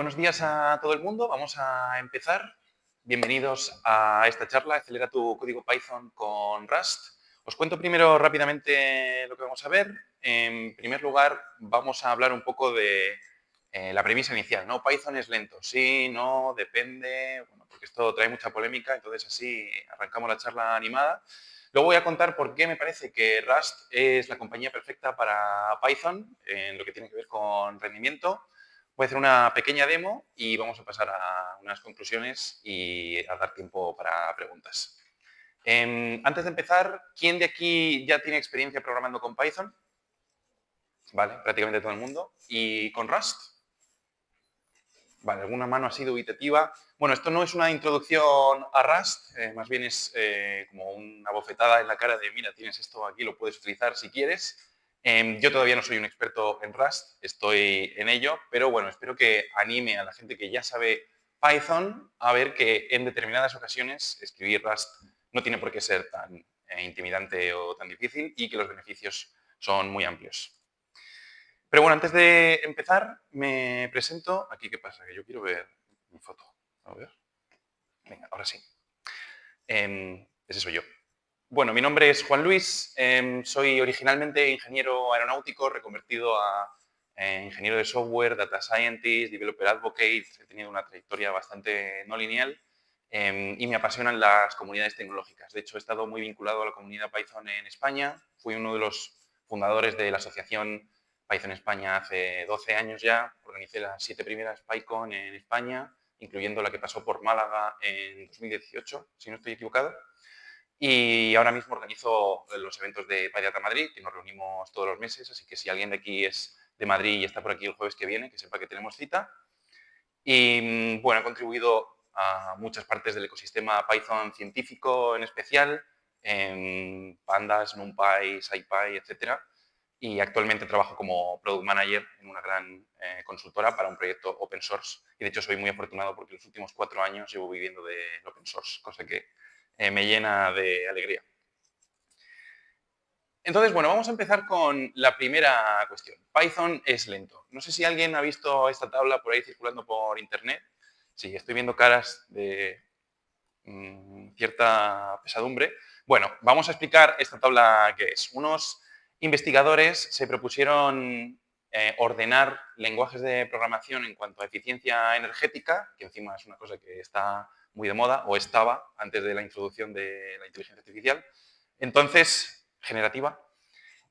Buenos días a todo el mundo. Vamos a empezar. Bienvenidos a esta charla, Acelera tu código Python con Rust. Os cuento primero rápidamente lo que vamos a ver. En primer lugar, vamos a hablar un poco de la premisa inicial, ¿no? Python es lento. Sí, no, depende, bueno, porque esto trae mucha polémica, entonces así arrancamos la charla animada. Luego voy a contar por qué me parece que Rust es la compañía perfecta para Python en lo que tiene que ver con rendimiento. Voy a hacer una pequeña demo y vamos a pasar a unas conclusiones y a dar tiempo para preguntas. Antes de empezar, ¿quién de aquí ya tiene experiencia programando con Python? Vale, prácticamente todo el mundo. ¿Y con Rust? Vale, alguna mano así dubitativa. Bueno, esto no es una introducción a Rust, más bien es como una bofetada en la cara de, mira, tienes esto aquí, lo puedes utilizar si quieres. Yo todavía no soy un experto en Rust, estoy en ello, pero bueno, espero que anime a la gente que ya sabe Python a ver que en determinadas ocasiones escribir Rust no tiene por qué ser tan intimidante o tan difícil y que los beneficios son muy amplios. Pero bueno, antes de empezar, me presento. Aquí, ¿qué pasa? Que yo quiero ver mi foto. A ver. Venga, ahora sí. Ese soy yo. Bueno, mi nombre es Juan Luis. Soy originalmente ingeniero aeronáutico, reconvertido a ingeniero de software, data scientist, developer advocate. He tenido una trayectoria bastante no lineal y me apasionan las comunidades tecnológicas. De hecho, he estado muy vinculado a la comunidad Python en España. Fui uno de los fundadores de la asociación Python España hace 12 años ya. Organicé las 7 primeras PyCon en España, incluyendo la que pasó por Málaga en 2018, si no estoy equivocado. Y ahora mismo organizo los eventos de PyData Madrid, que nos reunimos todos los meses, así que si alguien de aquí es de Madrid y está por aquí el jueves que viene, que sepa que tenemos cita. Y bueno, he contribuido a muchas partes del ecosistema Python científico en especial, en Pandas, NumPy, SciPy, etc. Y actualmente trabajo como Product Manager en una gran consultora para un proyecto open source. Y de hecho soy muy afortunado porque los últimos 4 años llevo viviendo del open source, cosa que me llena de alegría. Entonces, bueno, vamos a empezar con la primera cuestión. Python es lento. No sé si alguien ha visto esta tabla por ahí circulando por internet. Sí, estoy viendo caras de cierta pesadumbre. Bueno, vamos a explicar esta tabla que es. Unos investigadores se propusieron ordenar lenguajes de programación en cuanto a eficiencia energética, que encima es una cosa que está muy de moda, o estaba antes de la introducción de la inteligencia artificial. Entonces, generativa.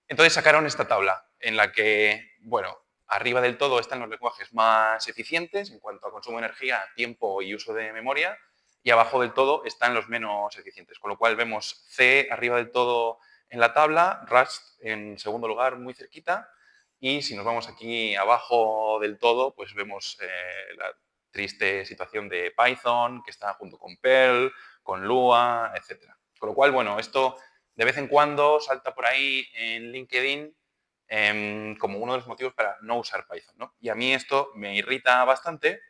Entonces sacaron esta tabla en la que, bueno, arriba del todo están los lenguajes más eficientes en cuanto a consumo de energía, tiempo y uso de memoria, y abajo del todo están los menos eficientes. Con lo cual vemos C arriba del todo en la tabla, Rust en segundo lugar muy cerquita, y si nos vamos aquí abajo del todo, pues vemos la triste situación de Python, que está junto con Perl, con Lua, etc. Con lo cual, bueno, esto de vez en cuando salta por ahí en LinkedIn como uno de los motivos para no usar Python, ¿no? Y a mí esto me irrita bastante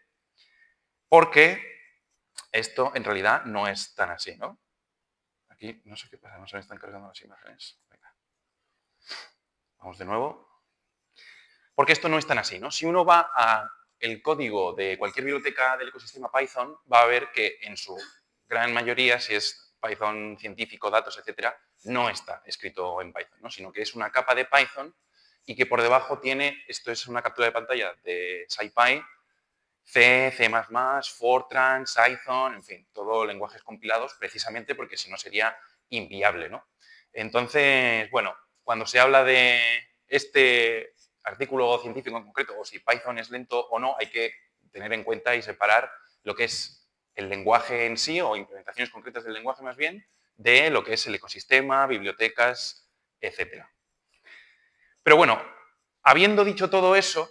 porque esto en realidad no es tan así, ¿no? Aquí no sé qué pasa, no se me están cargando las imágenes. Venga. Vamos de nuevo. Porque esto no es tan así, ¿no? Si uno va a el código de cualquier biblioteca del ecosistema Python, va a ver que en su gran mayoría, si es Python científico, datos, etcétera, no está escrito en Python, ¿no? Sino que es una capa de Python y que por debajo tiene, esto es una captura de pantalla de SciPy, C, C++, Fortran, Python, en fin, todos lenguajes compilados precisamente porque si no sería inviable, ¿no? Entonces, bueno, cuando se habla de este artículo científico en concreto o si Python es lento o no, hay que tener en cuenta y separar lo que es el lenguaje en sí o implementaciones concretas del lenguaje más bien de lo que es el ecosistema, bibliotecas, etcétera. Pero bueno, habiendo dicho todo eso,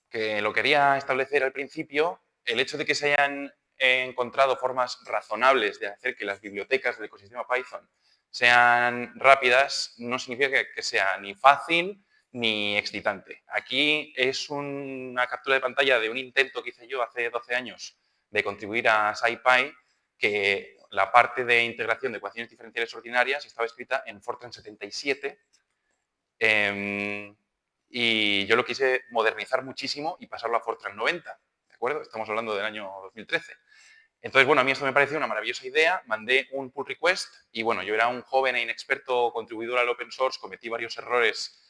que lo quería establecer al principio, el hecho de que se hayan encontrado formas razonables de hacer que las bibliotecas del ecosistema Python sean rápidas no significa que sea ni fácil ni excitante. Aquí es una captura de pantalla de un intento que hice yo hace 12 años de contribuir a SciPy, que la parte de integración de ecuaciones diferenciales ordinarias estaba escrita en Fortran 77. Y yo lo quise modernizar muchísimo y pasarlo a Fortran 90. ¿de acuerdo? Estamos hablando del año 2013. Entonces, bueno, a mí esto me pareció una maravillosa idea, mandé un pull request y, bueno, yo era un joven e inexperto contribuidor al open source, cometí varios errores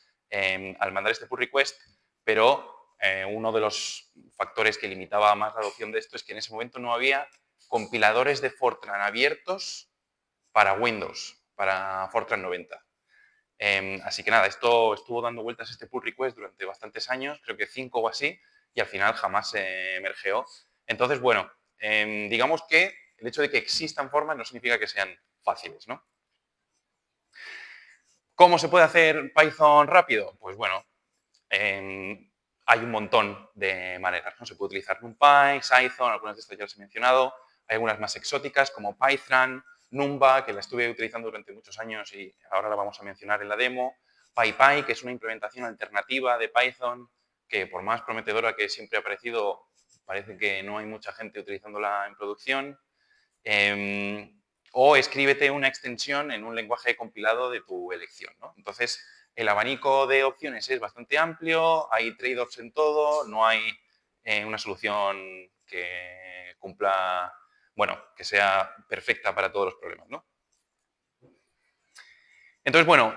al mandar este pull request, pero uno de los factores que limitaba más la adopción de esto es que en ese momento no había compiladores de Fortran abiertos para Windows, para Fortran 90. Así que nada, esto estuvo dando vueltas este pull request durante bastantes años, creo que 5 o así, y al final jamás se emergeó. Entonces, bueno, digamos que el hecho de que existan formas no significa que sean fáciles, ¿no? ¿Cómo se puede hacer Python rápido? Pues bueno, hay un montón de maneras, ¿no? Se puede utilizar NumPy, Python, algunas de estas ya las he mencionado. Hay algunas más exóticas como Python, Numba, que la estuve utilizando durante muchos años y ahora la vamos a mencionar en la demo. PyPy, que es una implementación alternativa de Python, que por más prometedora que siempre ha parecido, parece que no hay mucha gente utilizándola en producción. O escríbete una extensión en un lenguaje compilado de tu elección, ¿no? Entonces, el abanico de opciones es bastante amplio, hay trade-offs en todo, no hay una solución que cumpla, bueno, que sea perfecta para todos los problemas, ¿no? Entonces, bueno,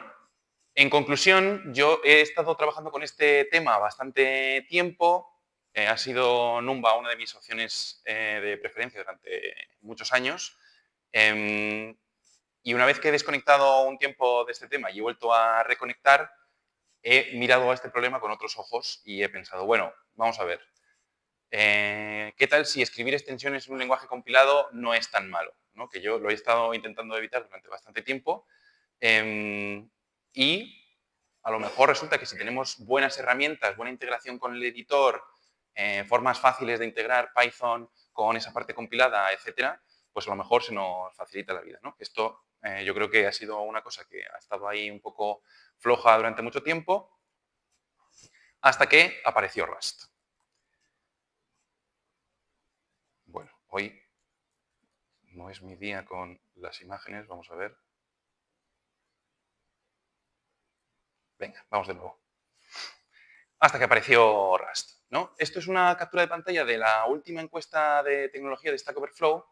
en conclusión, yo he estado trabajando con este tema bastante tiempo. Ha sido Numba una de mis opciones de preferencia durante muchos años. Y una vez que he desconectado un tiempo de este tema y he vuelto a reconectar, he mirado a este problema con otros ojos y he pensado, bueno, vamos a ver, ¿qué tal si escribir extensiones en un lenguaje compilado no es tan malo? ¿No? Que yo lo he estado intentando evitar durante bastante tiempo. Y a lo mejor resulta que si tenemos buenas herramientas, buena integración con el editor, formas fáciles de integrar Python con esa parte compilada, etcétera, pues a lo mejor se nos facilita la vida, ¿no? Esto yo creo que ha sido una cosa que ha estado ahí un poco floja durante mucho tiempo, hasta que apareció Rust. Bueno, hoy no es mi día con las imágenes, vamos a ver. Venga, vamos de nuevo. Hasta que apareció Rust, ¿no? Esto es una captura de pantalla de la última encuesta de tecnología de Stack Overflow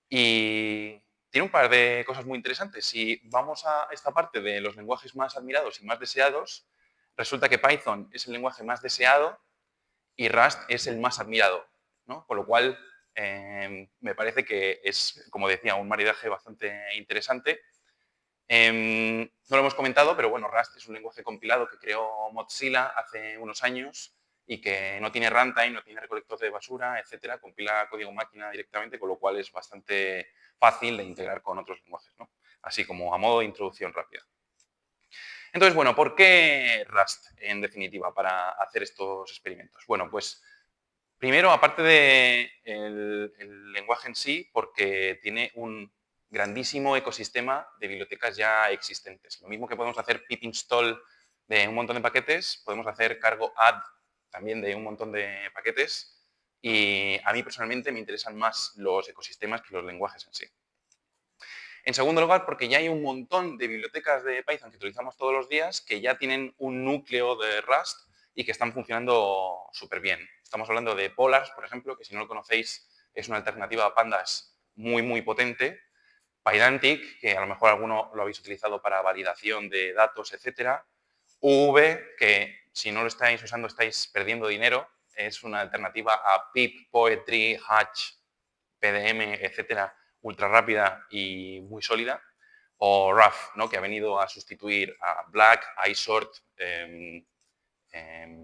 y tiene un par de cosas muy interesantes. Si vamos a esta parte de los lenguajes más admirados y más deseados, resulta que Python es el lenguaje más deseado y Rust es el más admirado, ¿no? Con lo cual, me parece que es, como decía, un maridaje bastante interesante. No lo hemos comentado, pero bueno, Rust es un lenguaje compilado que creó Mozilla hace unos años y que no tiene runtime, no tiene recolector de basura, etcétera, compila código máquina directamente, con lo cual es bastante fácil de integrar con otros lenguajes, ¿no? Así como a modo de introducción rápida. Entonces, bueno, ¿por qué Rust, en definitiva, para hacer estos experimentos? Bueno, pues primero, aparte del lenguaje en sí, porque tiene un grandísimo ecosistema de bibliotecas ya existentes. Lo mismo que podemos hacer pip install de un montón de paquetes, podemos hacer cargo add también de un montón de paquetes y a mí personalmente me interesan más los ecosistemas que los lenguajes en sí. En segundo lugar, porque ya hay un montón de bibliotecas de Python que utilizamos todos los días que ya tienen un núcleo de Rust y que están funcionando súper bien. Estamos hablando de Polars, por ejemplo, que si no lo conocéis es una alternativa a Pandas muy, muy potente. Pydantic, que a lo mejor alguno lo habéis utilizado para validación de datos, etcétera. UV, que si no lo estáis usando estáis perdiendo dinero. Es una alternativa a Pip, Poetry, Hatch, PDM, etcétera, ultra rápida y muy sólida. O RAF, ¿no? Que ha venido a sustituir a Black, iSort,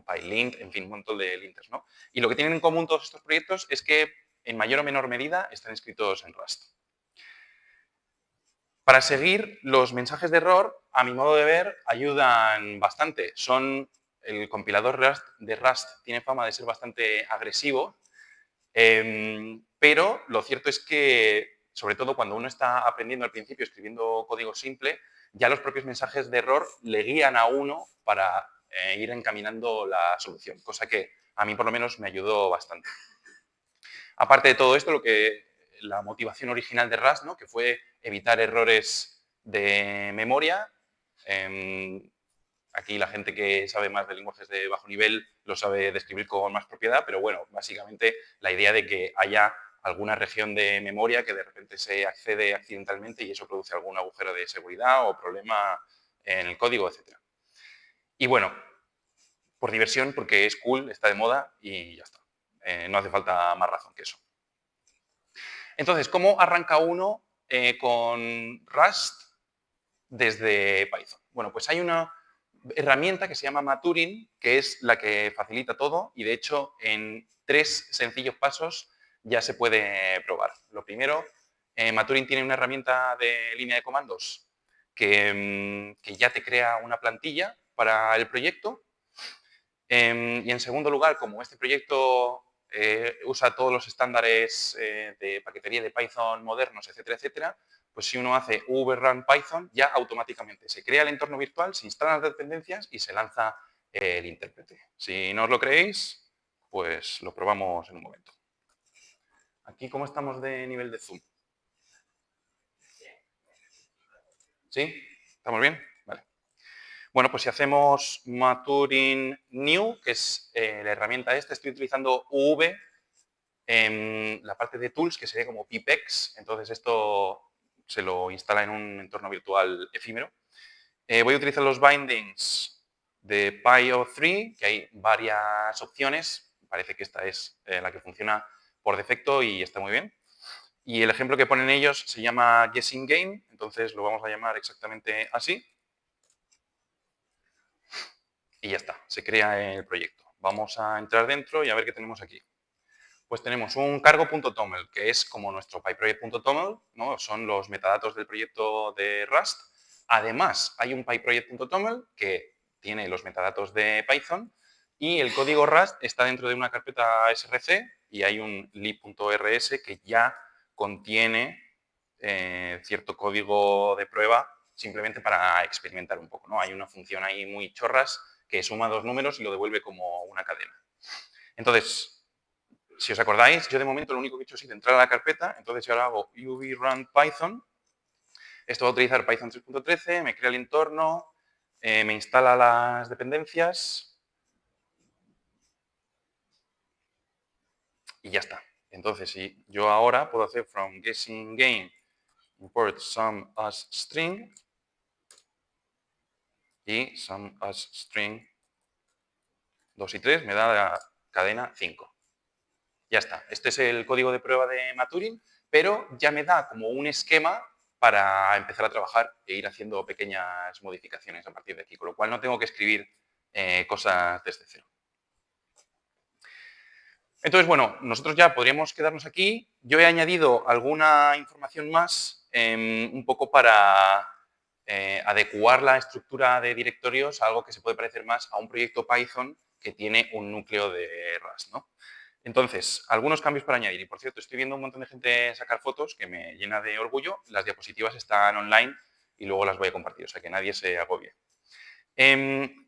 PyLint, en fin, un montón de linters, ¿no? Y lo que tienen en común todos estos proyectos es que en mayor o menor medida están escritos en Rust. Para seguir, los mensajes de error, a mi modo de ver, ayudan bastante. El compilador de Rust tiene fama de ser bastante agresivo, pero lo cierto es que, sobre todo cuando uno está aprendiendo al principio, escribiendo código simple, ya los propios mensajes de error le guían a uno para ir encaminando la solución, cosa que a mí por lo menos me ayudó bastante. Aparte de todo esto, la motivación original de Rust, ¿no? Que fue evitar errores de memoria, Aquí la gente que sabe más de lenguajes de bajo nivel lo sabe describir con más propiedad, pero bueno, básicamente la idea de que haya alguna región de memoria que de repente se accede accidentalmente y eso produce algún agujero de seguridad o problema en el código, etc. Y bueno, por diversión, porque es cool, está de moda y ya está. No hace falta más razón que eso. Entonces, ¿cómo arranca uno con Rust desde Python? Bueno, pues hay una herramienta que se llama Maturin, que es la que facilita todo y de hecho en 3 sencillos pasos ya se puede probar. Lo primero, Maturin tiene una herramienta de línea de comandos que ya te crea una plantilla para el proyecto. Y en segundo lugar, como este proyecto usa todos los estándares de paquetería de Python modernos, etcétera, etcétera, pues si uno hace vrun Python, ya automáticamente se crea el entorno virtual, se instalan las dependencias y se lanza el intérprete. Si no os lo creéis, pues lo probamos en un momento. Aquí, ¿cómo estamos de nivel de zoom? ¿Sí? ¿Estamos bien? Vale. Bueno, pues si hacemos Maturin New, que es la herramienta esta, estoy utilizando UV en la parte de tools, que sería como pipex, entonces esto se lo instala en un entorno virtual efímero. Voy a utilizar los bindings de PyO3, que hay varias opciones. Parece que esta es la que funciona por defecto y está muy bien. Y el ejemplo que ponen ellos se llama Guessing Game, entonces lo vamos a llamar exactamente así. Y ya está, se crea el proyecto. Vamos a entrar dentro y a ver qué tenemos aquí. Pues tenemos un cargo.toml, que es como nuestro pyproject.toml, ¿no? Son los metadatos del proyecto de Rust. Además, hay un pyproject.toml que tiene los metadatos de Python y el código Rust está dentro de una carpeta src y hay un lib.rs que ya contiene cierto código de prueba simplemente para experimentar un poco, ¿no? Hay una función ahí muy chorras que suma 2 números y lo devuelve como una cadena. Entonces, si os acordáis, yo de momento lo único que he hecho es entrar a la carpeta, entonces yo ahora hago uvrun Python. Esto va a utilizar Python 3.13, me crea el entorno, me instala las dependencias y ya está. Entonces, si yo ahora puedo hacer from guessing game import some as string y some as string 2 y 3 me da la cadena 5. Ya está. Este es el código de prueba de Maturin, pero ya me da como un esquema para empezar a trabajar e ir haciendo pequeñas modificaciones a partir de aquí, con lo cual no tengo que escribir cosas desde cero. Entonces, bueno, nosotros ya podríamos quedarnos aquí. Yo he añadido alguna información más un poco para adecuar la estructura de directorios a algo que se puede parecer más a un proyecto Python que tiene un núcleo de Rust, ¿no? Entonces, algunos cambios para añadir. Y por cierto, estoy viendo un montón de gente sacar fotos que me llena de orgullo. Las diapositivas están online y luego las voy a compartir, o sea que nadie se agobie.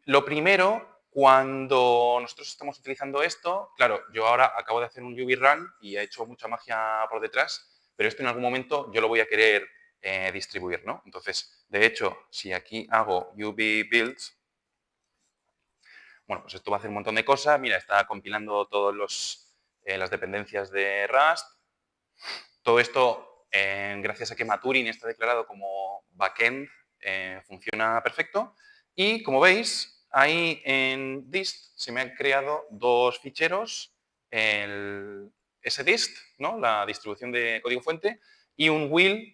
Lo primero, cuando nosotros estamos utilizando esto, claro, yo ahora acabo de hacer un uvrun y he hecho mucha magia por detrás, pero esto en algún momento yo lo voy a querer distribuir, ¿no? Entonces, de hecho, si aquí hago uvbuild, bueno, pues esto va a hacer un montón de cosas. Mira, está compilando todas las dependencias de Rust. Todo esto, gracias a que Maturin está declarado como backend, funciona perfecto. Y como veis, ahí en dist se me han creado 2 ficheros, el sdist, ¿no? La distribución de código fuente, y un will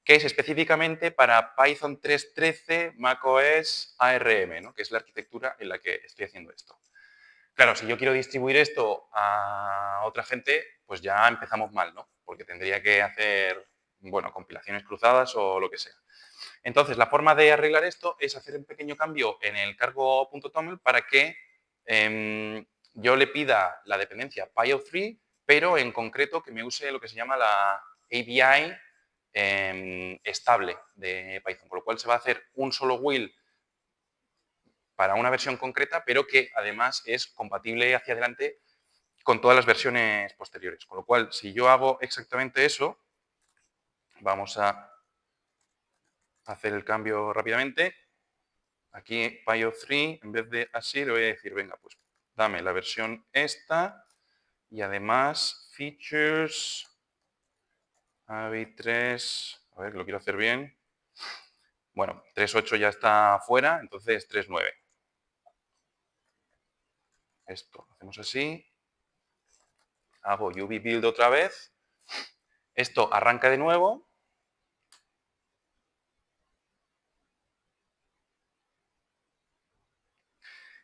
que es específicamente para Python 3.13 macOS ARM, ¿no? Que es la arquitectura en la que estoy haciendo esto. Claro, si yo quiero distribuir esto a otra gente, pues ya empezamos mal, ¿no? Porque tendría que hacer, bueno, compilaciones cruzadas o lo que sea. Entonces, la forma de arreglar esto es hacer un pequeño cambio en el cargo.toml para que yo le pida la dependencia PyO3, pero en concreto que me use lo que se llama la ABI estable de Python, con lo cual se va a hacer un solo will para una versión concreta, pero que además es compatible hacia adelante con todas las versiones posteriores. Con lo cual, si yo hago exactamente eso, vamos a hacer el cambio rápidamente. Aquí Pio3, en vez de así, le voy a decir, venga, pues dame la versión esta y además features AVI3, a ver, lo quiero hacer bien. Bueno, 3.8 ya está fuera, entonces 3.9. Esto lo hacemos así. Hago UV build otra vez. Esto arranca de nuevo.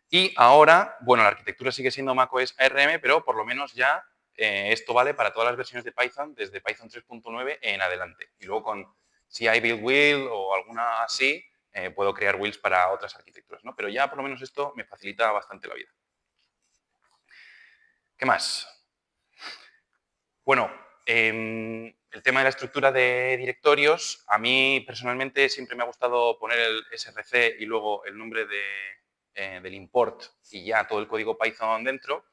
Y ahora, bueno, la arquitectura sigue siendo macOS ARM, pero por lo menos ya esto vale para todas las versiones de Python desde Python 3.9 en adelante. Y luego con si hay build wheel o alguna así, puedo crear wheels para otras arquitecturas, ¿no? Pero ya por lo menos esto me facilita bastante la vida. ¿Qué más? Bueno, el tema de la estructura de directorios, a mí personalmente siempre me ha gustado poner el src y luego el nombre del import y ya todo el código Python dentro.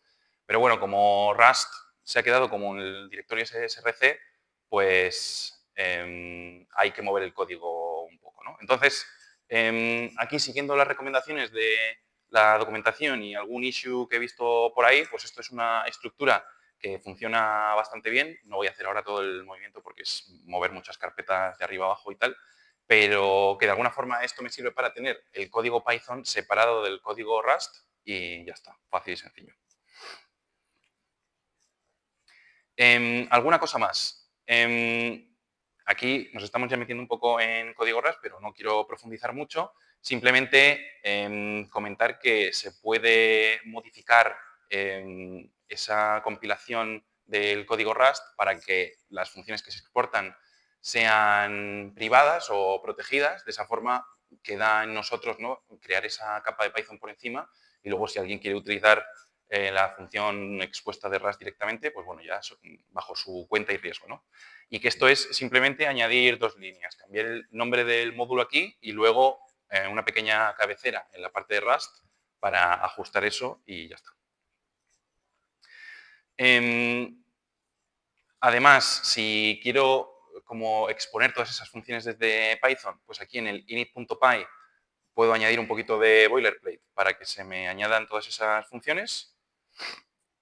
Pero bueno, como Rust se ha quedado como el directorio src, pues hay que mover el código un poco, ¿no? Entonces, aquí siguiendo las recomendaciones de la documentación y algún issue que he visto por ahí, pues esto es una estructura que funciona bastante bien. No voy a hacer ahora todo el movimiento porque es mover muchas carpetas de arriba abajo y tal, pero que de alguna forma esto me sirve para tener el código Python separado del código Rust y ya está, fácil y sencillo. ¿Alguna cosa más? Aquí nos estamos ya metiendo un poco en código Rust, pero no quiero profundizar mucho. Simplemente comentar que se puede modificar esa compilación del código Rust para que las funciones que se exportan sean privadas o protegidas. De esa forma queda en nosotros, ¿no?, crear esa capa de Python por encima y luego si alguien quiere utilizar la función expuesta de Rust directamente, pues bueno, ya bajo su cuenta y riesgo, ¿no? Y que esto es simplemente añadir dos líneas, cambiar el nombre del módulo aquí y luego una pequeña cabecera en la parte de Rust para ajustar eso y ya está. Además, si quiero como exponer todas esas funciones desde Python, pues aquí en el init.py puedo añadir un poquito de boilerplate para que se me añadan todas esas funciones.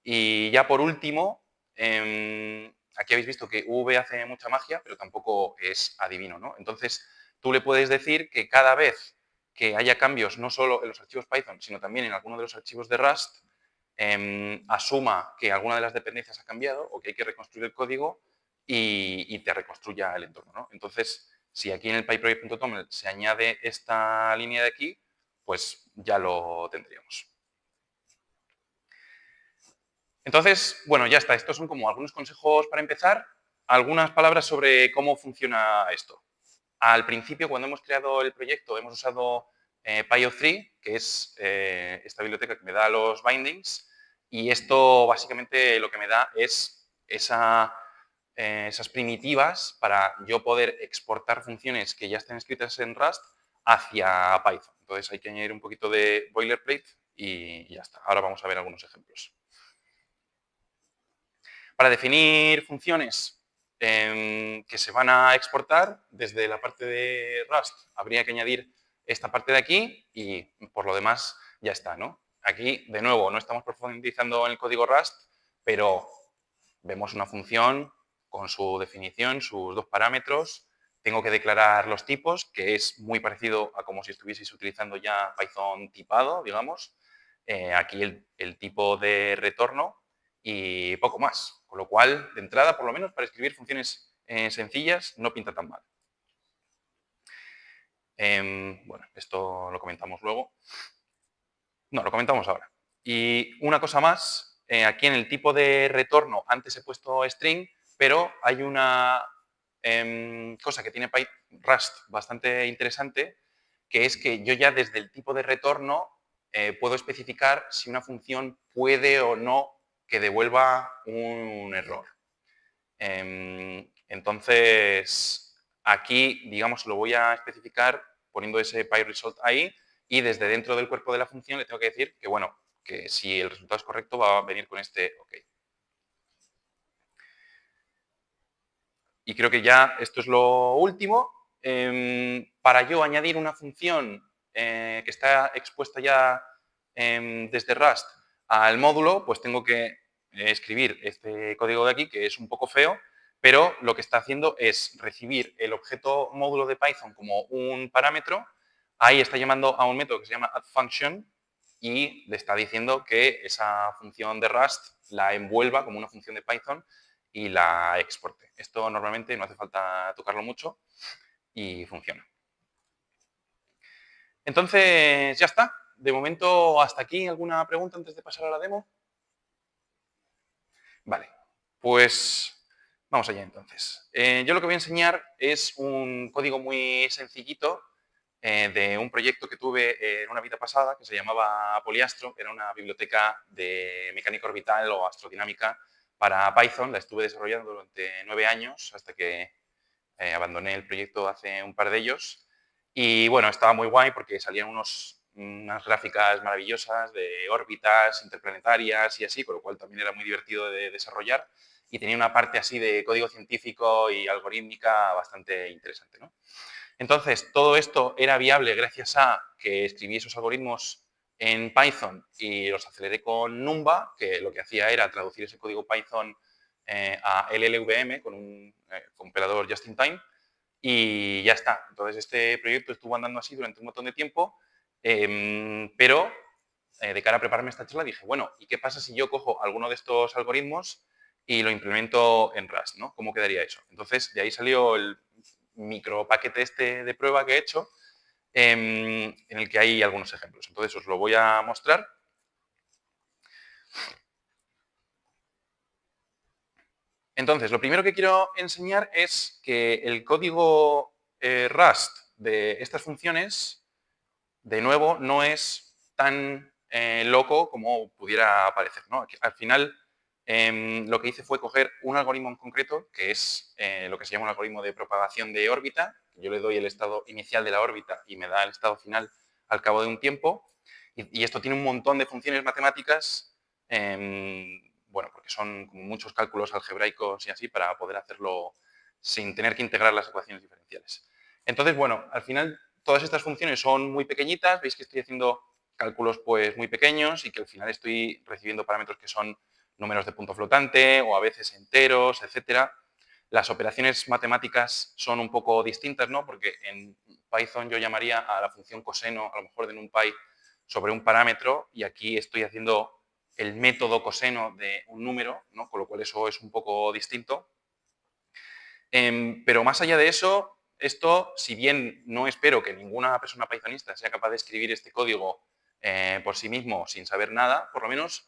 Y ya por último, aquí habéis visto que V hace mucha magia, pero tampoco es adivino, ¿no? Entonces, tú le puedes decir que cada vez que haya cambios, no solo en los archivos Python, sino también en alguno de los archivos de Rust, asuma que alguna de las dependencias ha cambiado o que hay que reconstruir el código y te reconstruya el entorno, ¿no? Entonces, si aquí en el pyproject.toml se añade esta línea de aquí, pues ya lo tendríamos. Entonces, bueno, ya está. Estos son como algunos consejos para empezar. Algunas palabras sobre cómo funciona esto. Al principio, cuando hemos creado el proyecto, hemos usado Pio3, que es esta biblioteca que me da los bindings. Y esto básicamente lo que me da es esas primitivas para yo poder exportar funciones que ya estén escritas en Rust hacia Python. Entonces hay que añadir un poquito de boilerplate y ya está. Ahora vamos a ver algunos ejemplos. Para definir funciones que se van a exportar desde la parte de Rust, habría que añadir esta parte de aquí y por lo demás ya está, ¿no? Aquí, de nuevo, no estamos profundizando en el código Rust, pero vemos una función con su definición, sus dos parámetros. Tengo que declarar los tipos, que es muy parecido a como si estuvieseis utilizando ya Python tipado, digamos. Aquí el tipo de retorno y poco más. Con lo cual, de entrada, por lo menos para escribir funciones sencillas, no pinta tan mal. Bueno, esto lo comentamos luego. No, lo comentamos ahora. Y una cosa más, aquí en el tipo de retorno, antes he puesto string, pero hay una cosa que tiene Rust bastante interesante, que es que yo ya desde el tipo de retorno puedo especificar si una función puede o no que devuelva un error. Entonces, aquí, digamos, lo voy a especificar poniendo ese PyResult ahí y desde dentro del cuerpo de la función le tengo que decir que, bueno, que si el resultado es correcto va a venir con este OK. Y creo que ya esto es lo último. Para yo añadir una función que está expuesta ya desde Rust al módulo, pues tengo que escribir este código de aquí, que es un poco feo, pero lo que está haciendo es recibir el objeto módulo de Python como un parámetro. Ahí está llamando a un método que se llama addFunction y le está diciendo que esa función de Rust la envuelva como una función de Python y la exporte. Esto normalmente no hace falta tocarlo mucho y funciona. Entonces, ya está. De momento, hasta aquí. ¿Alguna pregunta antes de pasar a la demo? Vale, pues vamos allá entonces. Yo lo que voy a enseñar es un código muy sencillito de un proyecto que tuve en una vida pasada que se llamaba Poliastro. Era una biblioteca de mecánica orbital o astrodinámica para Python. La estuve desarrollando durante 9 años hasta que abandoné el proyecto hace un par de ellos. Y bueno, estaba muy guay porque salían unas gráficas maravillosas de órbitas interplanetarias y así, con lo cual también era muy divertido de desarrollar. Y tenía una parte así de código científico y algorítmica bastante interesante, ¿no? Entonces, todo esto era viable gracias a que escribí esos algoritmos en Python y los aceleré con Numba, que lo que hacía era traducir ese código Python a LLVM con un compilador just in time y ya está. Entonces, este proyecto estuvo andando así durante un montón de tiempo, pero de cara a prepararme esta charla dije, bueno, ¿y qué pasa si yo cojo alguno de estos algoritmos y lo implemento en Rust, ¿no? ¿Cómo quedaría eso? Entonces, de ahí salió el micro paquete este de prueba que he hecho, en el que hay algunos ejemplos. Entonces, os lo voy a mostrar. Entonces, lo primero que quiero enseñar es que el código Rust de estas funciones, de nuevo, no es tan loco como pudiera parecer, ¿no? Al final, lo que hice fue coger un algoritmo en concreto, que es lo que se llama un algoritmo de propagación de órbita. Yo le doy el estado inicial de la órbita y me da el estado final al cabo de un tiempo. Y esto tiene un montón de funciones matemáticas, bueno, porque son como muchos cálculos algebraicos y así para poder hacerlo sin tener que integrar las ecuaciones diferenciales. Entonces, bueno, al final todas estas funciones son muy pequeñitas, veis que estoy haciendo cálculos pues muy pequeños y que al final estoy recibiendo parámetros que son números de punto flotante o a veces enteros, etcétera. Las operaciones matemáticas son un poco distintas, ¿no? Porque en Python yo llamaría a la función coseno, a lo mejor de NumPy, sobre un parámetro y aquí estoy haciendo el método coseno de un número, ¿no? Con lo cual eso es un poco distinto. Pero más allá de eso, esto, si bien no espero que ninguna persona pythonista sea capaz de escribir este código por sí mismo sin saber nada, por lo menos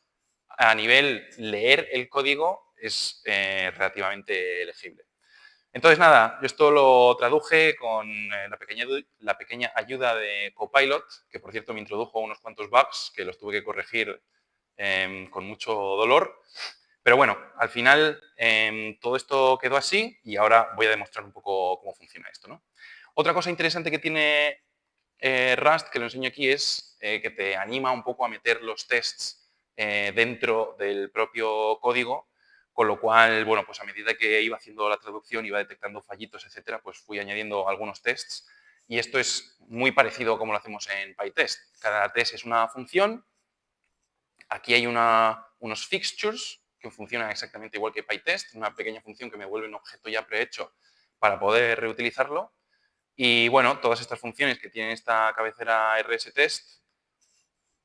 a nivel leer el código es relativamente legible. Entonces, nada, yo esto lo traduje con la pequeña ayuda de Copilot, que por cierto me introdujo unos cuantos bugs que los tuve que corregir con mucho dolor. Pero bueno, al final todo esto quedó así y ahora voy a demostrar un poco cómo funciona esto, ¿no? Otra cosa interesante que tiene Rust, que lo enseño aquí, es que te anima un poco a meter los tests dentro del propio código, con lo cual, bueno, pues a medida que iba haciendo la traducción, iba detectando fallitos, etcétera, pues fui añadiendo algunos tests. Y esto es muy parecido a como lo hacemos en PyTest. Cada test es una función. Aquí hay unos fixtures que funcionan exactamente igual que PyTest, una pequeña función que me vuelve un objeto ya prehecho para poder reutilizarlo. Y bueno, todas estas funciones que tienen esta cabecera rs-test,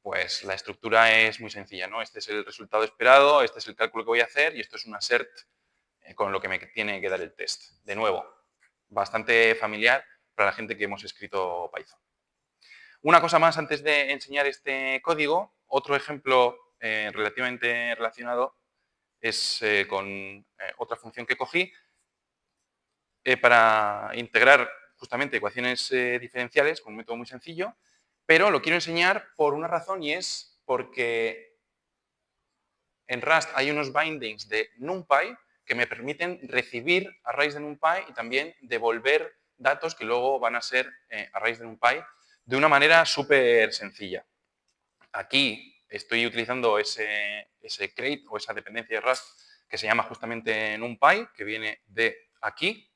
pues la estructura es muy sencilla, ¿no? Este es el resultado esperado, este es el cálculo que voy a hacer y esto es un assert con lo que me tiene que dar el test. De nuevo, bastante familiar para la gente que hemos escrito Python. Una cosa más antes de enseñar este código, otro ejemplo relativamente relacionado es con otra función que cogí para integrar justamente ecuaciones diferenciales con un método muy sencillo, pero lo quiero enseñar por una razón y es porque en Rust hay unos bindings de NumPy que me permiten recibir a raíz de NumPy y también devolver datos que luego van a ser a raíz de NumPy de una manera súper sencilla. Aquí estoy utilizando ese crate o esa dependencia de Rust que se llama justamente NumPy, que viene de aquí.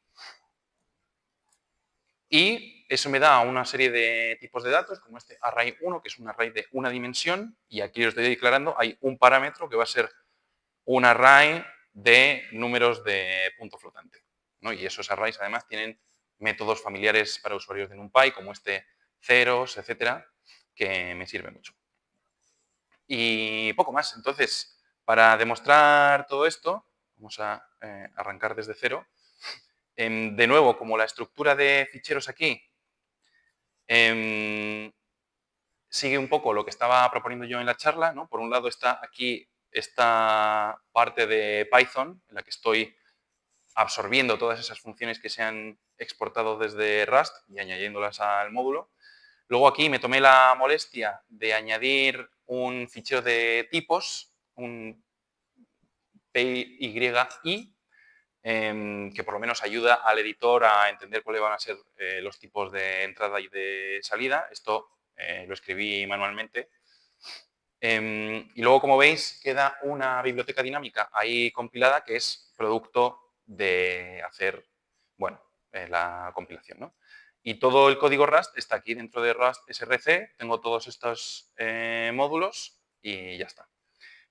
Y Eso me da una serie de tipos de datos, como este array1, que es un array de una dimensión, y aquí os estoy declarando, hay un parámetro que va a ser un array de números de punto flotante, ¿no? Y esos arrays además tienen métodos familiares para usuarios de NumPy, como este ceros, etcétera, que me sirve mucho. Y poco más. Entonces, para demostrar todo esto, vamos a arrancar desde cero. De nuevo, como la estructura de ficheros aquí sigue un poco lo que estaba proponiendo yo en la charla, ¿no? Por un lado está aquí esta parte de Python en la que estoy absorbiendo todas esas funciones que se han exportado desde Rust y añadiéndolas al módulo. Luego aquí me tomé la molestia de añadir un fichero de tipos, un PYI, que por lo menos ayuda al editor a entender cuáles van a ser los tipos de entrada y de salida. Esto lo escribí manualmente. Y luego, como veis, queda una biblioteca dinámica ahí compilada que es producto de hacer, bueno, la compilación, ¿no? Y todo el código Rust está aquí dentro de Rust src. Tengo todos estos módulos y ya está.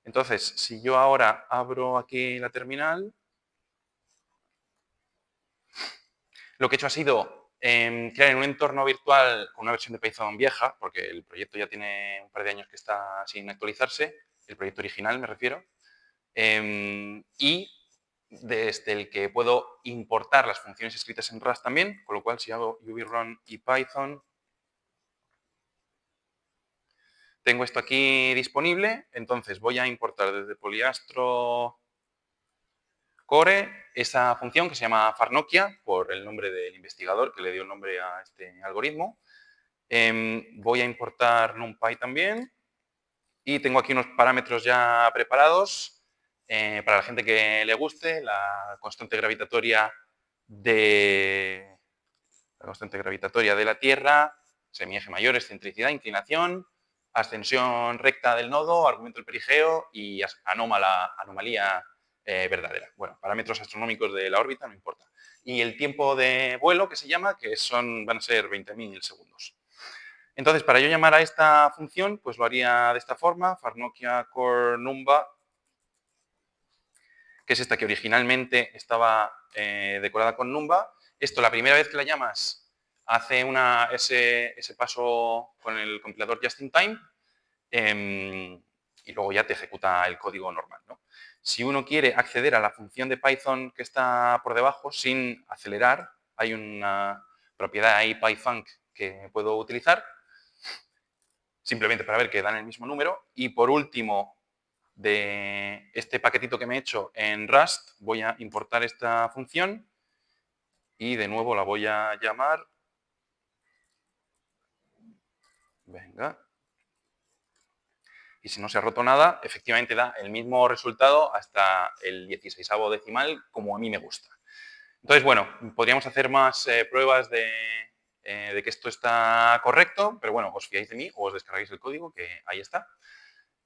Entonces, si yo ahora abro aquí la terminal, lo que he hecho ha sido crear en un entorno virtual con una versión de Python vieja, porque el proyecto ya tiene un par de años que está sin actualizarse, el proyecto original me refiero, y desde el que puedo importar las funciones escritas en Rust también, con lo cual si hago uvrun y Python, tengo esto aquí disponible. Entonces voy a importar desde Poliastro Core esa función que se llama Farnokia, por el nombre del investigador que le dio el nombre a este algoritmo. Voy a importar NumPy también y tengo aquí unos parámetros ya preparados para la gente que le guste, la constante gravitatoria de la Tierra, semieje mayor, excentricidad, inclinación, ascensión recta del nodo, argumento del perigeo y anomalía verdadera. Bueno, parámetros astronómicos de la órbita, no importa. Y el tiempo de vuelo, que se llama, que van a ser 20.000 segundos. Entonces, para yo llamar a esta función, pues lo haría de esta forma, Farnokia core numba, que es esta que originalmente estaba decorada con numba. Esto, la primera vez que la llamas, hace ese paso con el compilador just in time y luego ya te ejecuta el código normal, ¿no? Si uno quiere acceder a la función de Python que está por debajo sin acelerar, hay una propiedad ahí pyfunc que puedo utilizar simplemente para ver que dan el mismo número. Y por último, de este paquetito que me he hecho en Rust, voy a importar esta función y de nuevo la voy a llamar. Venga. Y si no se ha roto nada, efectivamente da el mismo resultado hasta el 16avo decimal, como a mí me gusta. Entonces, bueno, podríamos hacer más pruebas de que esto está correcto, pero bueno, os fiáis de mí o os descargáis el código, que ahí está.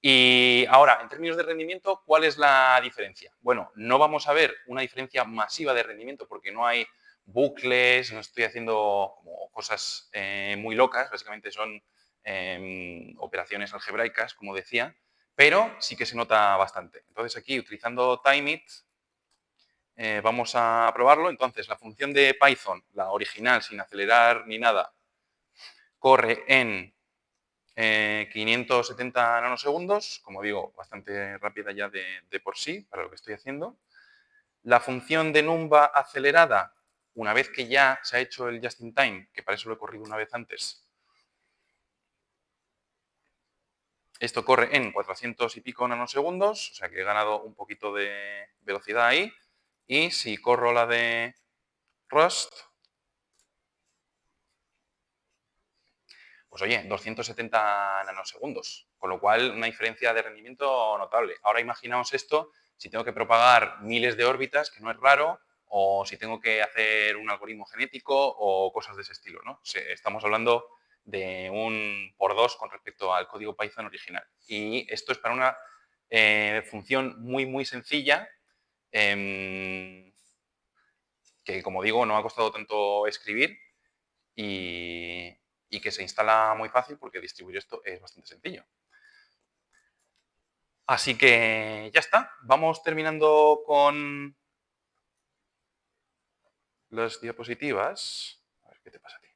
Y ahora, en términos de rendimiento, ¿cuál es la diferencia? Bueno, no vamos a ver una diferencia masiva de rendimiento porque no hay bucles, no estoy haciendo como cosas muy locas, básicamente son operaciones algebraicas, como decía, pero sí que se nota bastante. Entonces aquí, utilizando timeit, vamos a probarlo. Entonces, la función de Python, la original, sin acelerar ni nada, corre en 570 nanosegundos, como digo, bastante rápida ya de por sí para lo que estoy haciendo. La función de numba acelerada, una vez que ya se ha hecho el just in time, que para eso lo he corrido una vez antes, esto corre en 400 y pico nanosegundos, o sea que he ganado un poquito de velocidad ahí. Y si corro la de Rust, pues oye, 270 nanosegundos, con lo cual una diferencia de rendimiento notable. Ahora imaginaos esto si tengo que propagar miles de órbitas, que no es raro, o si tengo que hacer un algoritmo genético o cosas de ese estilo, ¿no? Estamos hablando de un por dos con respecto al código Python original. Y esto es para una función muy, muy sencilla, que como digo, no ha costado tanto escribir y que se instala muy fácil porque distribuir esto es bastante sencillo. Así que ya está. Vamos terminando con las diapositivas. A ver qué te pasa a ti.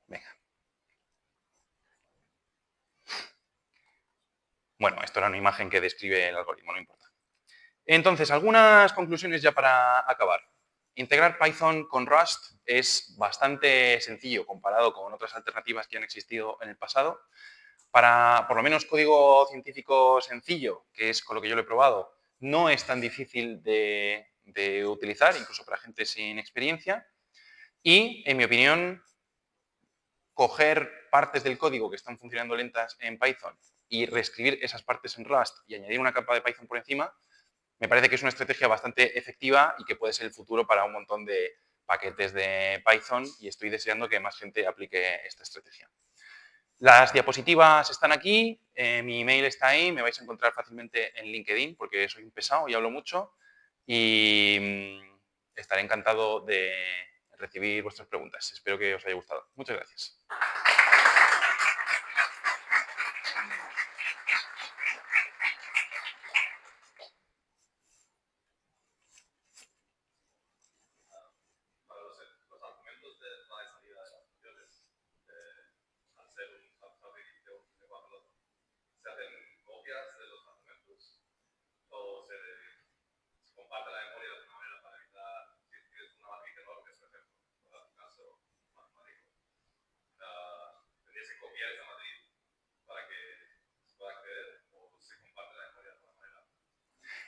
Venga. Bueno, esto era una imagen que describe el algoritmo, no importa. Entonces, algunas conclusiones ya para acabar. Integrar Python con Rust es bastante sencillo comparado con otras alternativas que han existido en el pasado. Para, por lo menos, código científico sencillo, que es con lo que yo lo he probado, no es tan difícil de utilizar, incluso para gente sin experiencia. Y, en mi opinión, coger partes del código que están funcionando lentas en Python y reescribir esas partes en Rust y añadir una capa de Python por encima, me parece que es una estrategia bastante efectiva y que puede ser el futuro para un montón de paquetes de Python y estoy deseando que más gente aplique esta estrategia. Las diapositivas están aquí, mi email está ahí, me vais a encontrar fácilmente en LinkedIn porque soy un pesado y hablo mucho y estaré encantado de recibir vuestras preguntas. Espero que os haya gustado. Muchas gracias.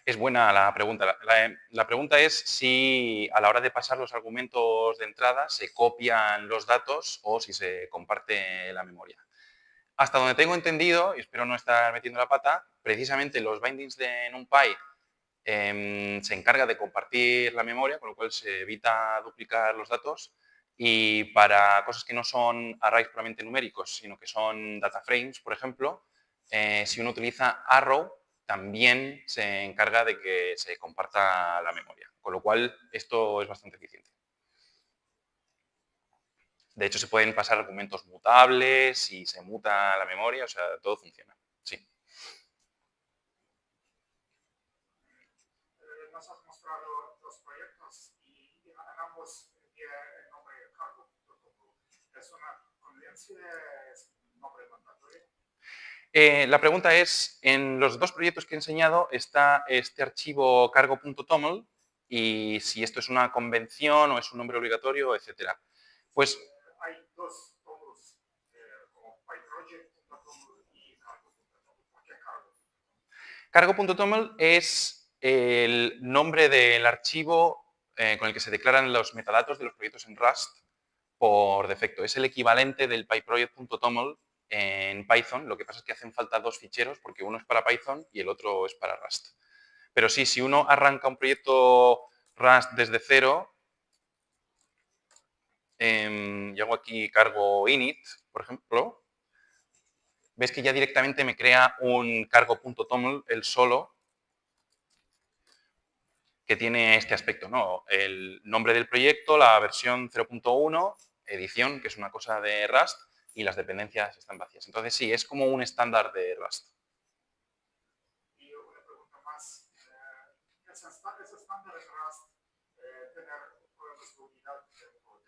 Es buena la pregunta. La pregunta es si a la hora de pasar los argumentos de entrada se copian los datos o si se comparte la memoria. Hasta donde tengo entendido, y espero no estar metiendo la pata, precisamente los bindings de NumPy se encarga de compartir la memoria, con lo cual se evita duplicar los datos. Y para cosas que no son arrays puramente numéricos, sino que son data frames, por ejemplo, si uno utiliza Arrow, también se encarga de que se comparta la memoria. Con lo cual, esto es bastante eficiente. De hecho, se pueden pasar argumentos mutables y se muta la memoria, o sea, todo funciona. Sí. Nos has mostrado los proyectos y en ambos el nombre cargo.toml. ¿Es una conveniencia? ¿Es un nombre mandatorio? La pregunta es, en los dos proyectos que he enseñado está este archivo cargo.toml y si esto es una convención o es un nombre obligatorio, etcétera. Pues hay dos tomls, como pyproject.toml y cargo.toml. ¿Por qué cargo? Cargo.toml es el nombre del archivo con el que se declaran los metadatos de los proyectos en Rust por defecto. Es el equivalente del pyproject.toml en Python. Lo que pasa es que hacen falta dos ficheros porque uno es para Python y el otro es para Rust. Pero sí, si uno arranca un proyecto Rust desde cero, y hago aquí cargo init, por ejemplo, ves que ya directamente me crea un cargo.toml el solo que tiene este aspecto, ¿no? El nombre del proyecto, la versión 0.1, edición, que es una cosa de Rust, y las dependencias están vacías. Entonces sí, es como un estándar de Rust. Y una pregunta más. ¿Es estándar en Rust tener pruebas de unidad dentro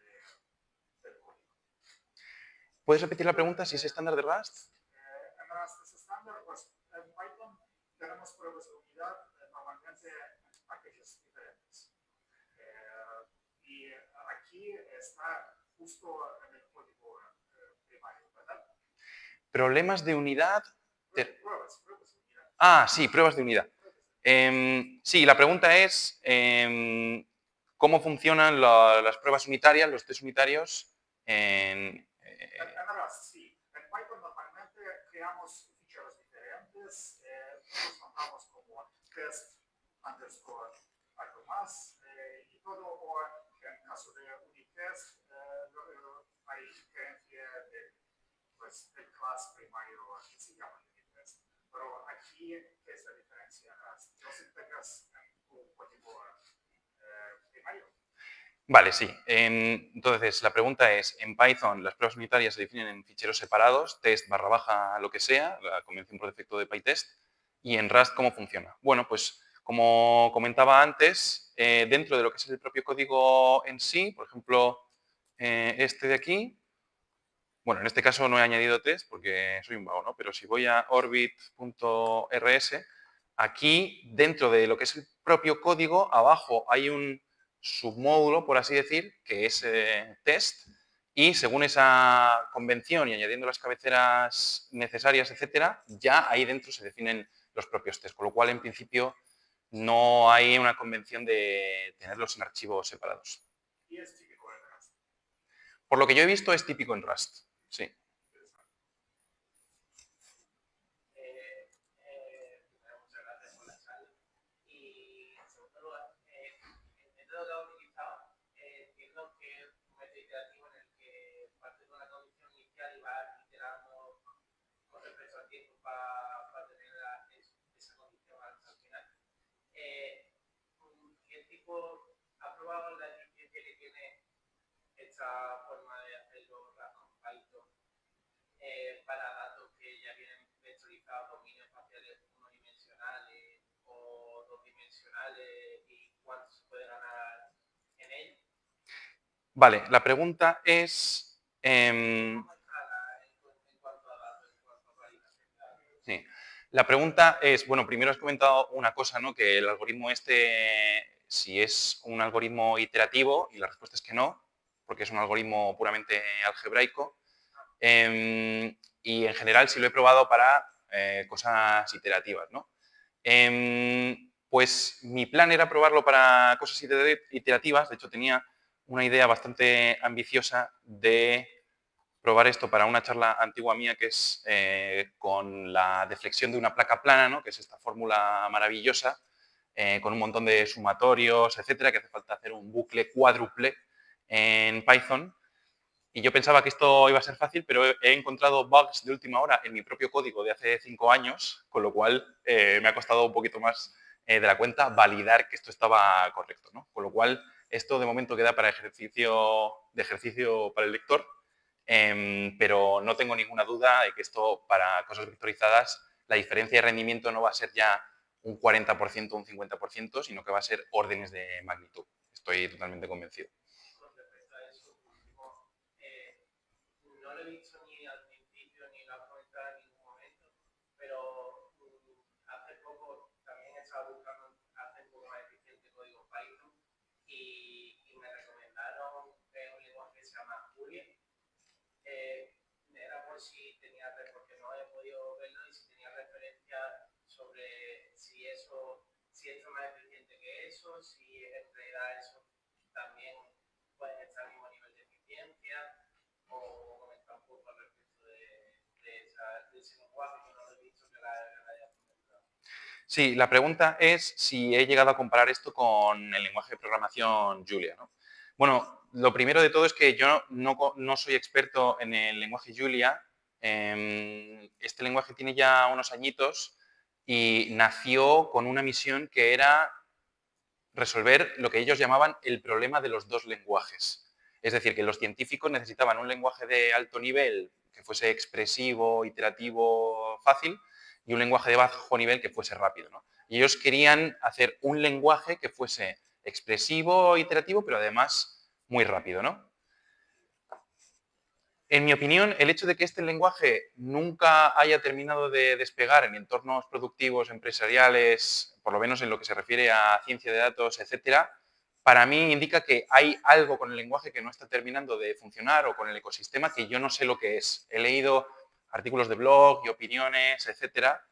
del código? ¿Puedes repetir la pregunta si es estándar de Rust? En Rust es estándar, pues en Python tenemos pruebas de unidad normalmente en paquetes diferentes. Y aquí está justo en el código primario, ¿verdad? Problemas de unidad. Pruebas de unidad. Ah, sí, pruebas de unidad. Sí, la pregunta es cómo funcionan las pruebas unitarias, los test unitarios en Rust, sí. En Python normalmente creamos ficheros diferentes, los nombramos como test underscore algo más y todo, o en caso de unitest hay diferencia de, pues, del class primario que se llama unitest. Pero aquí, ¿qué es la diferencia en Rust? Los integras en un código Vale, sí. Entonces, la pregunta es, en Python las pruebas unitarias se definen en ficheros separados, test barra baja lo que sea, la convención por defecto de PyTest, y en Rust, ¿cómo funciona? Bueno, pues como comentaba antes, dentro de lo que es el propio código en sí, por ejemplo, este de aquí, bueno, en este caso no he añadido test porque soy un vago, ¿no? Pero si voy a orbit.rs, aquí dentro de lo que es el propio código, abajo hay un submódulo, por así decir, que es test, y según esa convención y añadiendo las cabeceras necesarias, etcétera, ya ahí dentro se definen los propios test, con lo cual en principio no hay una convención de tenerlos en archivos separados. Y es típico en Rust. Por lo que yo he visto es típico en Rust, sí. Muchas gracias por la charla. Y en segundo lugar, el método que ha utilizado, entiendo que es un método iterativo en el que parte de una condición inicial y va iterando con respecto al tiempo para tener esa condición al final. ¿Qué tipo ha probado la eficiencia que tiene esta forma de hacerlo con Python para datos que ya vienen vectorizados, dominios espaciales unidimensionales o dos dimensionales y cuánto se puede ganar en ello? Vale, la pregunta es... ¿Cómo escala en cuanto a datos, en cuanto a validación de datos? sí. La pregunta es, bueno, primero has comentado una cosa, ¿no? Que el algoritmo este, si es un algoritmo iterativo, y la respuesta es que no, porque es un algoritmo puramente algebraico. Y en general sí lo he probado para cosas iterativas, ¿no? Pues mi plan era probarlo para cosas iterativas, de hecho tenía una idea bastante ambiciosa de probar esto para una charla antigua mía que es con la deflexión de una placa plana, ¿no? Que es esta fórmula maravillosa, con un montón de sumatorios, etcétera, que hace falta hacer un bucle cuádruple en Python. Y yo pensaba que esto iba a ser fácil, pero he encontrado bugs de última hora en mi propio código de hace 5 años, con lo cual me ha costado un poquito más de la cuenta validar que esto estaba correcto, ¿no? Con lo cual, esto de momento queda para ejercicio para el lector, pero no tengo ninguna duda de que esto, para cosas vectorizadas, la diferencia de rendimiento no va a ser ya un 40% o un 50%, sino que va a ser órdenes de magnitud. Estoy totalmente convencido. Con respecto a eso, último, no lo he visto ni al principio ni lo has comentado en ningún momento, pero hace poco también estaba buscando hacer un poco más eficiente código Python y me recomendaron un lenguaje que se llama Julia. Era por si tenía, porque no he podido verlo y si tenía referencia sobre si esto es más eficiente que eso, si en realidad eso también pueden estar al mismo nivel de eficiencia, o comentar un poco al respecto de ese lenguaje que no lo he visto que la haya comentado. Sí, la pregunta es si he llegado a comparar esto con el lenguaje de programación Julia, ¿no? Bueno, lo primero de todo es que yo no soy experto en el lenguaje Julia. Este lenguaje tiene ya unos añitos y nació con una misión que era resolver lo que ellos llamaban el problema de los dos lenguajes. Es decir, que los científicos necesitaban un lenguaje de alto nivel que fuese expresivo, iterativo, fácil, y un lenguaje de bajo nivel que fuese rápido, ¿no? Y ellos querían hacer un lenguaje que fuese expresivo, iterativo, pero además muy rápido, ¿no? En mi opinión, el hecho de que este lenguaje nunca haya terminado de despegar en entornos productivos, empresariales, por lo menos en lo que se refiere a ciencia de datos, etcétera, para mí indica que hay algo con el lenguaje que no está terminando de funcionar o con el ecosistema que yo no sé lo que es. He leído artículos de blog y opiniones, etcétera.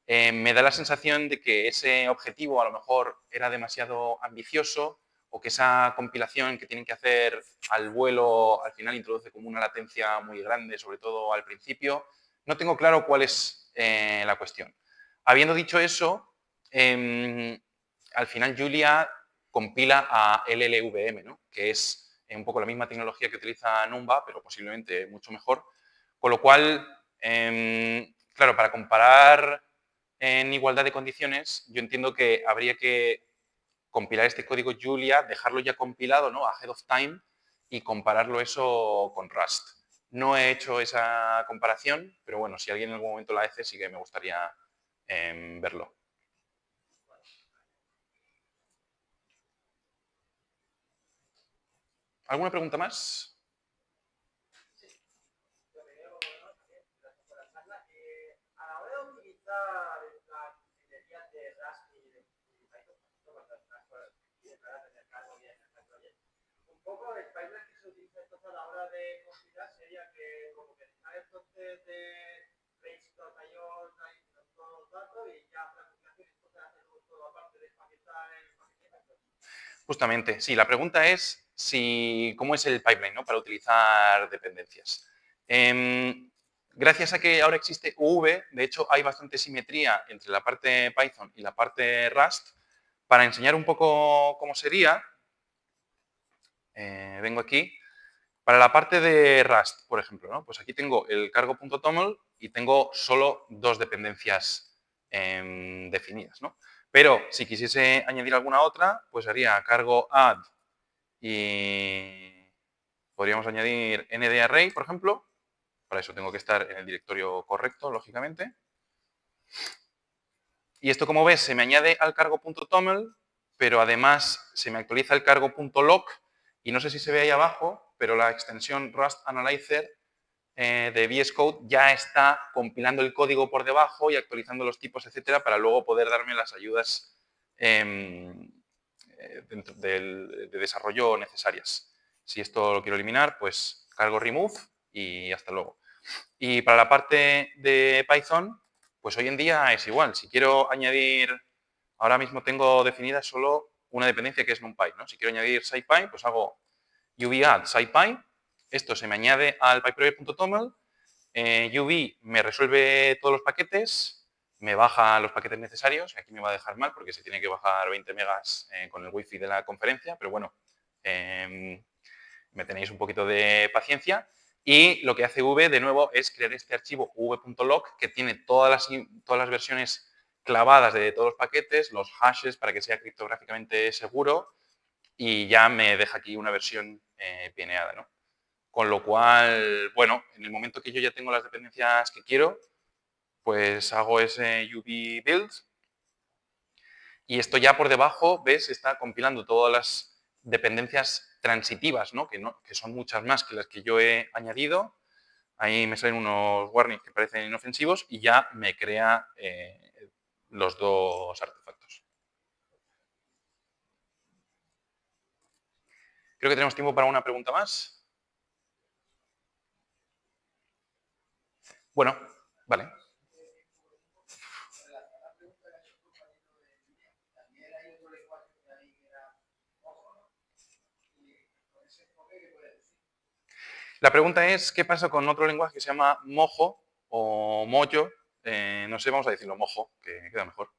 Me da la sensación de que ese objetivo a lo mejor era demasiado ambicioso o que esa compilación que tienen que hacer al vuelo al final introduce como una latencia muy grande, sobre todo al principio. No tengo claro cuál es la cuestión. Habiendo dicho eso, al final Julia compila a LLVM, ¿no? Que es un poco la misma tecnología que utiliza Numba, pero posiblemente mucho mejor. Con lo cual, claro, para comparar en igualdad de condiciones, yo entiendo que habría que compilar este código Julia, dejarlo ya compilado, ¿no? Ahead of time y compararlo eso con Rust. No he hecho esa comparación, pero bueno, si alguien en algún momento la hace, sí que me gustaría verlo. ¿Alguna pregunta más? A la hora de utilizar las librerías de Rust y de Python, para tener cargo bien en el proyecto, un poco el pipeline que se utiliza entonces a la hora de compilar sería que como que está el proceso de range.io, trae todos los datos y ya para la compilación entonces hacemos todo aparte de empaquetar el paquete. Justamente, sí, la pregunta es cómo es el pipeline, ¿no? Para utilizar dependencias. Gracias a que ahora existe UV, de hecho hay bastante simetría entre la parte Python y la parte Rust. Para enseñar un poco cómo sería, vengo aquí. Para la parte de Rust, por ejemplo, ¿no? Pues aquí tengo el cargo.toml y tengo solo dos dependencias definidas, ¿no? Pero si quisiese añadir alguna otra, pues haría cargo add y podríamos añadir ndArray, por ejemplo. Para eso tengo que estar en el directorio correcto, lógicamente. Y esto, como ves, se me añade al cargo.toml, pero además se me actualiza el cargo.log y no sé si se ve ahí abajo, pero la extensión Rust Analyzer de VS Code ya está compilando el código por debajo y actualizando los tipos, etcétera, para luego poder darme las ayudas de desarrollo necesarias. Si esto lo quiero eliminar, pues cargo remove y hasta luego. Y para la parte de Python, pues hoy en día es igual. Si quiero añadir, ahora mismo tengo definida solo una dependencia que es NumPy, ¿no? Si quiero añadir SciPy, pues hago uv-add SciPy. Esto se me añade al pyproject.toml. uv me resuelve todos los paquetes, me baja los paquetes necesarios. Aquí me va a dejar mal porque se tiene que bajar 20 megas con el wifi de la conferencia, pero bueno, me tenéis un poquito de paciencia. Y lo que hace V, de nuevo, es crear este archivo v.log que tiene todas las versiones clavadas de todos los paquetes, los hashes para que sea criptográficamente seguro y ya me deja aquí una versión pineada, ¿no? Con lo cual, bueno, en el momento que yo ya tengo las dependencias que quiero, pues hago ese uv build y esto ya por debajo, ves, está compilando todas las dependencias transitivas, ¿no? Que son muchas más que las que yo he añadido. Ahí me salen unos warnings que parecen inofensivos y ya me crea los dos artefactos. Creo que tenemos tiempo para una pregunta más. Bueno, vale. La pregunta es, ¿qué pasa con otro lenguaje que se llama Mojo o Mojo? No sé, vamos a decirlo Mojo, que queda mejor.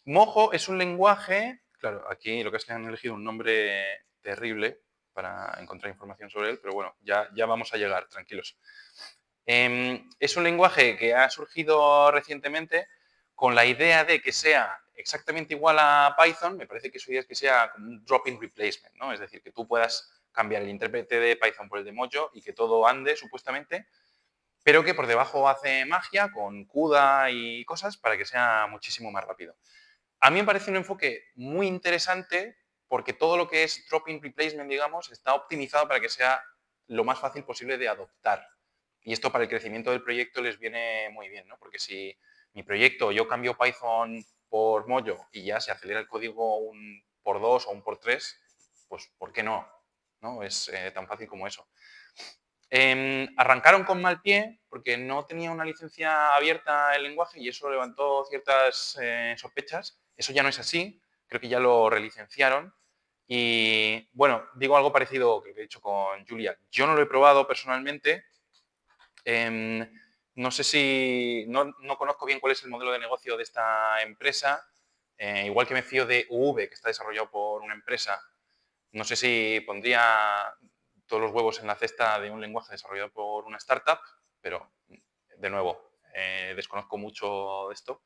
Mojo es un lenguaje, claro, aquí lo que es que han elegido un nombre terrible para encontrar información sobre él, pero bueno, ya vamos a llegar, tranquilos. Es un lenguaje que ha surgido recientemente con la idea de que sea exactamente igual a Python. Me parece que su idea es que sea como un drop-in replacement, ¿no? Es decir, que tú puedas cambiar el intérprete de Python por el de Mojo y que todo ande, supuestamente, pero que por debajo hace magia con CUDA y cosas para que sea muchísimo más rápido. A mí me parece un enfoque muy interesante porque todo lo que es drop-in replacement, digamos, está optimizado para que sea lo más fácil posible de adoptar. Y esto para el crecimiento del proyecto les viene muy bien, ¿no? Porque si mi proyecto yo cambio Python por Mojo y ya se acelera el código un por 2 o un por 3, pues ¿por qué no? ¿No? Es tan fácil como eso. Arrancaron con mal pie porque no tenía una licencia abierta el lenguaje y eso levantó ciertas sospechas. Eso ya no es así, creo que ya lo relicenciaron. Y bueno, digo algo parecido que he hecho con Julia. Yo no lo he probado personalmente. No sé si, no conozco bien cuál es el modelo de negocio de esta empresa. Igual que me fío de UV, que está desarrollado por una empresa. No sé si pondría todos los huevos en la cesta de un lenguaje desarrollado por una startup, pero de nuevo, desconozco mucho de esto.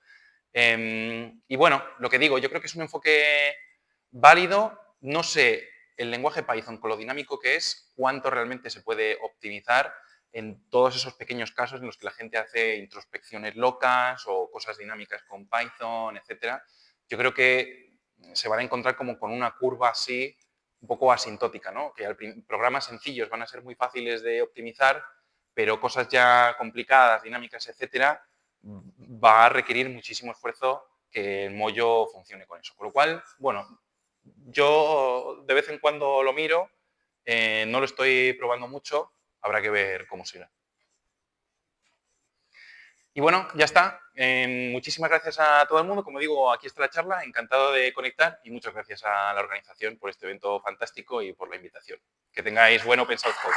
Y bueno, lo que digo, yo creo que es un enfoque válido. No sé el lenguaje Python, con lo dinámico que es, cuánto realmente se puede optimizar en todos esos pequeños casos en los que la gente hace introspecciones locas o cosas dinámicas con Python, etcétera. Yo creo que se van a encontrar como con una curva así, un poco asintótica, ¿no? Que programas sencillos van a ser muy fáciles de optimizar, pero cosas ya complicadas, dinámicas, etcétera, va a requerir muchísimo esfuerzo que el Mojo funcione con eso. Con lo cual, bueno, yo de vez en cuando lo miro, no lo estoy probando mucho, habrá que ver cómo será. Y bueno, ya está. Muchísimas gracias a todo el mundo. Como digo, aquí está la charla. Encantado de conectar y muchas gracias a la organización por este evento fantástico y por la invitación. Que tengáis buen Open Source Code.